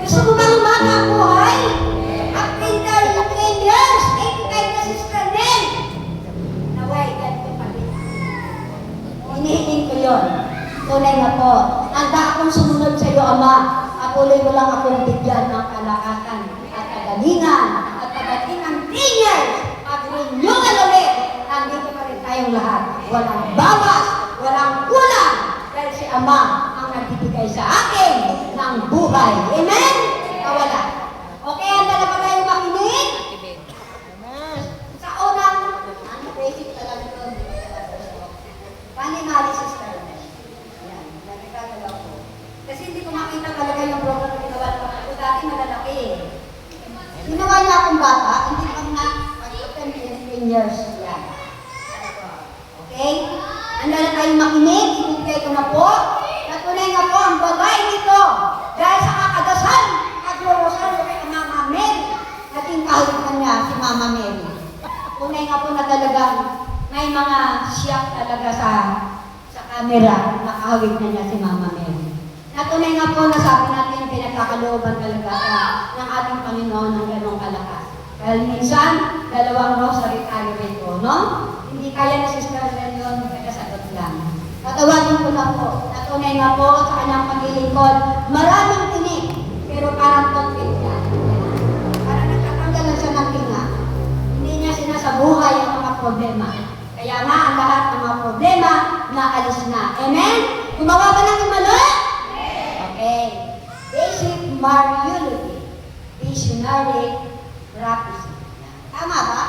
Gusto mo bang umaka ang buhay? At 10 years, 85 na sister din. Naway, ganito pa rin. Hinihiling ko yun. Tunay na po. Handa akong sumunod sa iyo, Ama. Patuloy mo lang akong bigyan ng kalakasan at kagalingan at pagdating ng 10 years, pag-renewal ulit, nandito pa rin tayong lahat. Walang bawas, walang kulang, dahil si Ama ang nagbibigay sa akin ng buhay. Amen? Wala. Okay, handa na ba kayo makinig? Sa unang, basic talaga ito. Panimali, sister. Yan, nagkakagalaw ko. Kasi hindi ko makita talaga yung program na ginawa ko. Ako dati malalaki. Ginawa niya akong bata, hindi pa na 10 years. Yan. Okay? Handa na tayong makinig, ibigay ko na po. Natunay nga po ang bagay nito. Dahil sa kakadasal, kaglorosal kay Mama Mary. Nating kahalikan niya si Mama Mary. Tunay nga po na talagang may mga siyak talaga sa camera. Nakahawig na niya si Mama Mary. Natunay nga po na sabi natin pinagkakalooban talaga ng ating Panginoon ng ganong kalakas. Dahil minsan, 2 rosary tayo rito, no? Hindi kaya ni Sister Leon magkasagot lang. Patawagin ko na po, natunay nga po sa kanyang paglilingkod, maraming tinig, pero parang totpit yan. Parang nagtatanggal lang siya ng tinga. Hindi niya sinasabuhay ang mga problema. Kaya nga, ang lahat ng mga problema, naalis na. Amen? Gumawa ba ng umalo? Okay. Basic Mariology. Visionary Prophecy. Tama ba?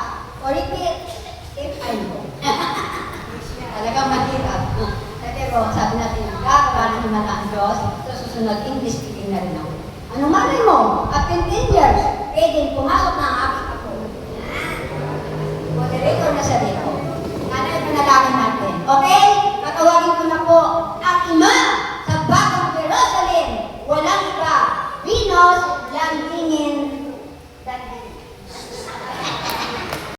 O repeat if I know. Talagang mahirap. Pero sabi natin, gagawa ng himala ang Diyos, sa susunod, English speaking na rin ako. Anong malay mo? At 10 years, pwedeng pumasok na ang aking ako. Moderator na siya dito. Nanay, panalangin natin. Okay? Patawagin ko na po ang Ima sa Bagong Jerusalem. Walang iba. Venus